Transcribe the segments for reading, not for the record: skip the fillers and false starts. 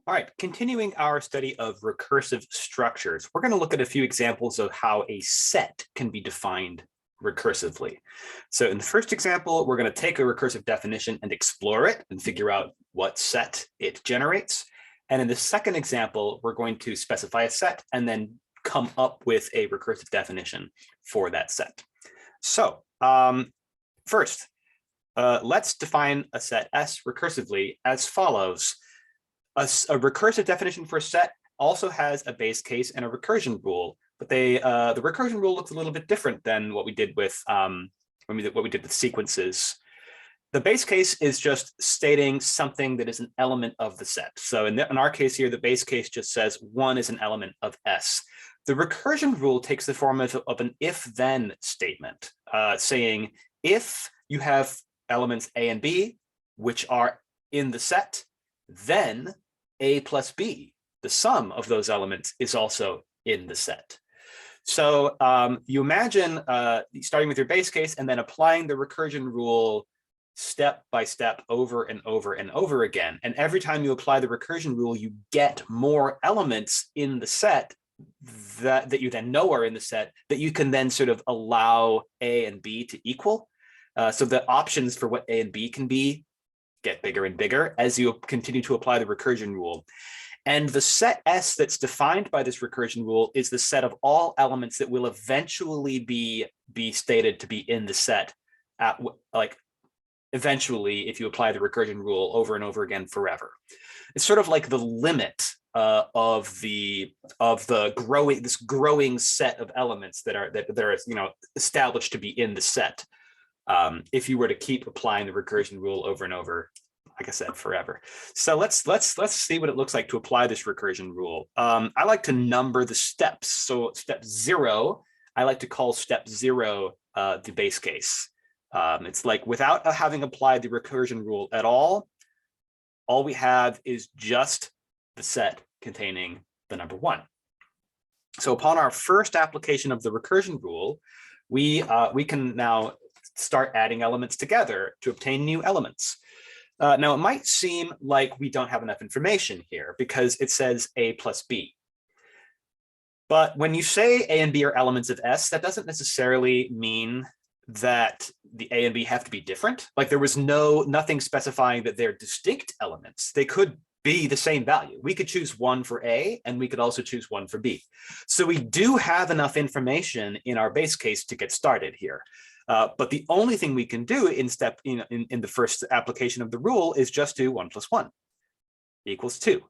All right, continuing our study of recursive structures, we're going to look at a few examples of how a set can be defined recursively. So in the first example, we're going to take a recursive definition and explore it and figure out what set it generates. And in the second example, we're going to specify a set and then come up with a recursive definition for that set. So first, let's define a set S recursively as follows. A recursive definition for a set also has a base case and a recursion rule, but the recursion rule looks a little bit different than what we did with sequences. The base case is just stating something that is an element of the set. So in our case here, the base case just says 1 is an element of S. The recursion rule takes the form of an if-then statement, saying if you have elements A and B, which are in the set, then A plus B, the sum of those elements, is also in the set. So you imagine starting with your base case and then applying the recursion rule step by step over and over and over again. And every time you apply the recursion rule, you get more elements in the set that you then know are in the set that you can then sort of allow A and B to equal. So the options for what A and B can be get bigger and bigger as you continue to apply the recursion rule. And the set S that's defined by this recursion rule is the set of all elements that will eventually be stated to be in the set eventually if you apply the recursion rule over and over again forever. It's sort of like the limit of this growing set of elements that are established to be in the set. If you were to keep applying the recursion rule over and over, like I said, forever. So let's see what it looks like to apply this recursion rule. I like to number the steps. So step 0, I like to call step 0 the base case. It's like without having applied the recursion rule at all we have is just the set containing the number 1. So upon our first application of the recursion rule, we can now start adding elements together to obtain new elements. Now, it might seem like we don't have enough information here because it says A plus B. But when you say A and B are elements of S, that doesn't necessarily mean that the A and B have to be different. Like there was nothing specifying that they're distinct elements. They could be the same value. We could choose 1 for A and we could also choose 1 for B. So we do have enough information in our base case to get started here. But the only thing we can do in the first application of the rule is just do 1 plus 1 equals 2.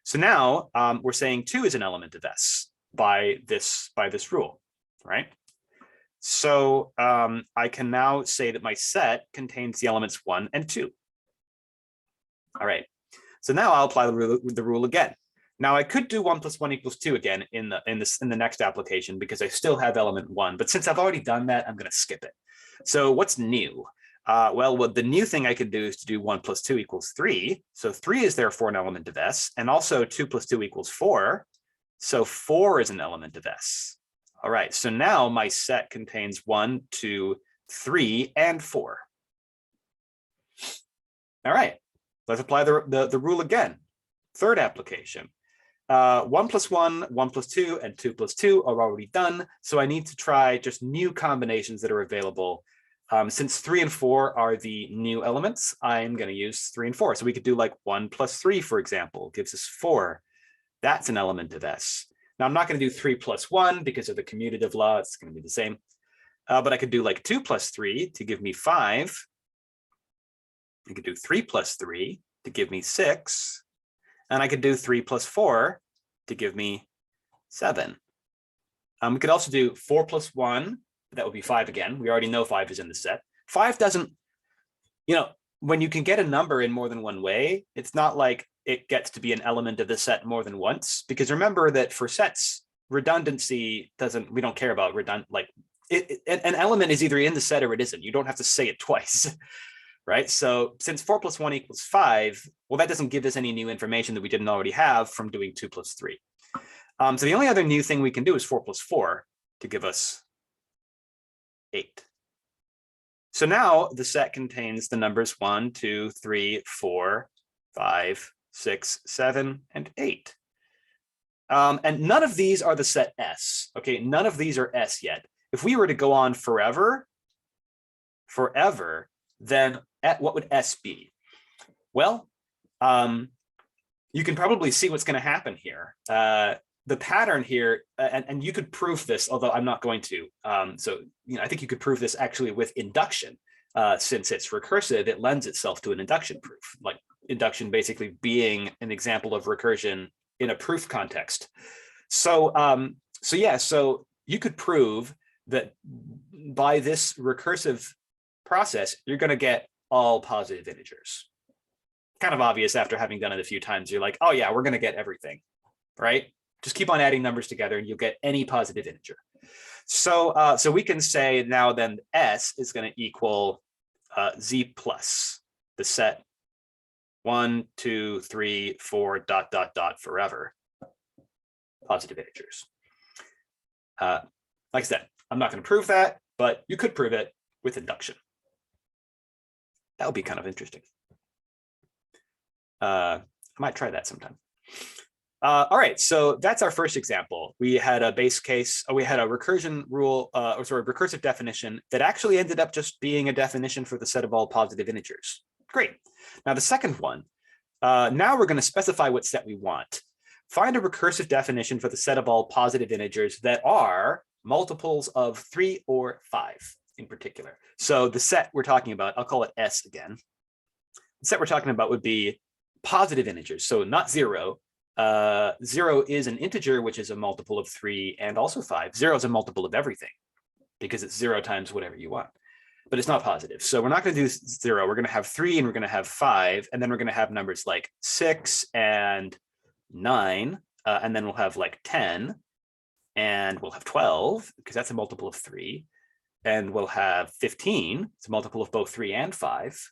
So now we're saying 2 is an element of S by this rule, right? So I can now say that my set contains the elements 1 and 2. All right. So now I'll apply the rule again. Now I could do 1 plus 1 equals 2 again in the next application because I still have element 1. But since I've already done that, I'm going to skip it. So what's new? Well, the new thing I could do is to do 1 plus 2 equals 3. So 3 is therefore an element of S, and also 2 plus 2 equals 4. So 4 is an element of S. All right, so now my set contains 1, 2, 3, and 4. All right, let's apply the rule again. Third application. 1 plus 1, 1 plus 2, and 2 plus 2 are already done. So I need to try just new combinations that are available. Since 3 and 4 are the new elements, I'm going to use 3 and 4. So we could do like 1 plus 3, for example, gives us 4. That's an element of S. Now I'm not going to do 3 plus 1 because of the commutative law. It's going to be the same. But I could do like 2 plus 3 to give me 5. I could do 3 plus 3 to give me 6. And I could do 3 plus 4 to give me 7. We could also do 4 plus 1. That would be 5 again. We already know 5 is in the set. 5 doesn't, when you can get a number in more than one way, it's not like it gets to be an element of the set more than once. Because remember that for sets, redundancy we don't care about redundant, an element is either in the set or it isn't. You don't have to say it twice. Right? So since 4 plus 1 equals 5, well, that doesn't give us any new information that we didn't already have from doing 2 plus 3. So the only other new thing we can do is 4 plus 4 to give us 8. So now the set contains the numbers 1, 2, 3, 4, 5, 6, 7, and 8. And none of these are the set S. Okay, none of these are S yet. If we were to go on forever, then what would S be? Well, you can probably see what's going to happen here. The pattern here, and you could prove this, although I'm not going to. So, I think you could prove this actually with induction. Since it's recursive, it lends itself to an induction proof, like induction basically being an example of recursion in a proof context. So you could prove that by this recursive process, you're going to get all positive integers. Kind of obvious after having done it a few times. You're like, oh yeah, we're going to get everything, right? Just keep on adding numbers together and you'll get any positive integer. So we can say now then S is going to equal Z plus the set 1, 2, 3, 4, ... forever positive integers. Like I said, I'm not going to prove that, but you could prove it with induction. That would be kind of interesting. I might try that sometime. All right, so that's our first example. We had a base case, we had a recursion rule, recursive definition that actually ended up just being a definition for the set of all positive integers. Great. Now the second one, now we're going to specify what set we want. Find a recursive definition for the set of all positive integers that are multiples of 3 or 5 in particular. So the set we're talking about, I'll call it S again. The set we're talking about would be positive integers, so not 0. 0 is an integer, which is a multiple of 3 and also 5. 0 is a multiple of everything because it's 0 times whatever you want, but it's not positive. So we're not going to do 0. We're going to have 3 and we're going to have 5, and then we're going to have numbers like 6 and 9, and then we'll have like 10, and we'll have 12 because that's a multiple of 3, and we'll have 15. It's a multiple of both 3 and 5,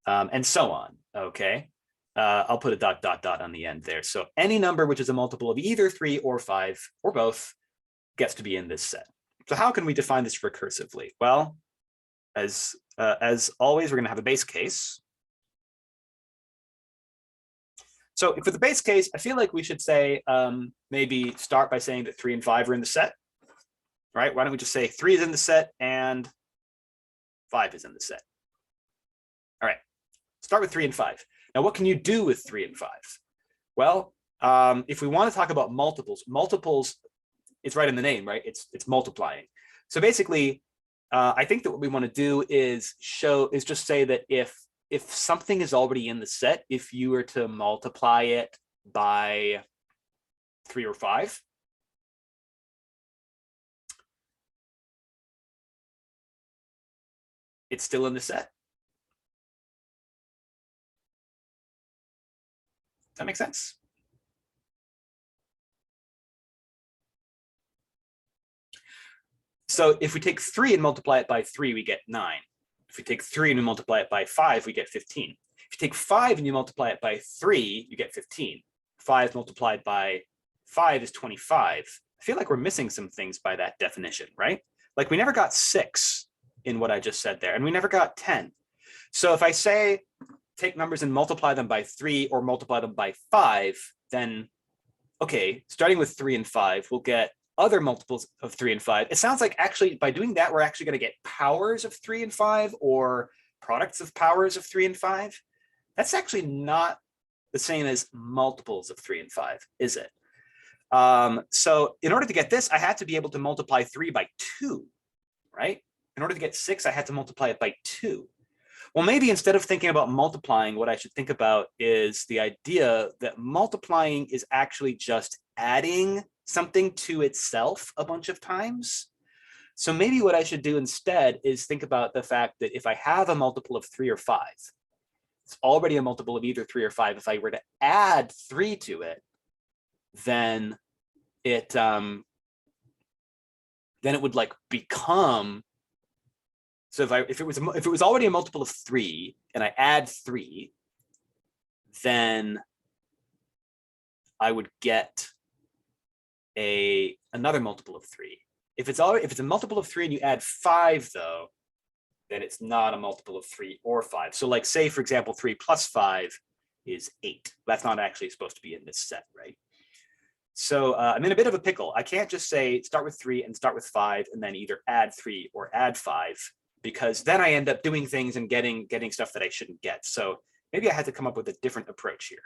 and so on. Okay. I'll put a ... on the end there. So any number which is a multiple of either 3 or 5 or both gets to be in this set. So how can we define this recursively? Well, as always, we're going to have a base case. So for the base case, I feel like we should say, maybe start by saying that 3 and 5 are in the set, right? Why don't we just say 3 is in the set and 5 is in the set? All right, start with 3 and 5. Now, what can you do with 3 and 5? Well, if we want to talk about multiples, it's right in the name, right? It's multiplying. So basically, I think that what we want to do is just say that if something is already in the set, if you were to multiply it by 3 or 5, it's still in the set. Does that make sense? So if we take 3 and multiply it by 3, we get 9. If we take 3 and we multiply it by 5, we get 15. If you take 5 and you multiply it by 3, you get 15. 5 multiplied by 5 is 25. I feel like we're missing some things by that definition, right? Like we never got 6 in what I just said there, and we never got 10. So if I say, take numbers and multiply them by 3 or multiply them by 5, then, okay, starting with 3 and 5, we'll get other multiples of 3 and 5. It sounds like actually by doing that, we're actually going to get powers of 3 and 5 or products of powers of 3 and 5. That's actually not the same as multiples of 3 and 5, is it? So in order to get this, I had to be able to multiply 3 by 2, right? In order to get 6, I had to multiply it by 2. Well, maybe instead of thinking about multiplying, what I should think about is the idea that multiplying is actually just adding something to itself a bunch of times. So maybe what I should do instead is think about the fact that if I have a multiple of 3 or 5, it's already a multiple of either 3 or 5. If I were to add 3 to it, then it would like become. So if it was already a multiple of 3 and I add 3, then I would get another multiple of 3. If it's a multiple of 3 and you add 5 though, then it's not a multiple of 3 or 5. So like say for example 3 plus 5 is 8. That's not actually supposed to be in this set, right? So I'm in a bit of a pickle. I can't just say start with 3 and start with 5 and then either add 3 or add 5, because then I end up doing things and getting stuff that I shouldn't get. So maybe I had to come up with a different approach here.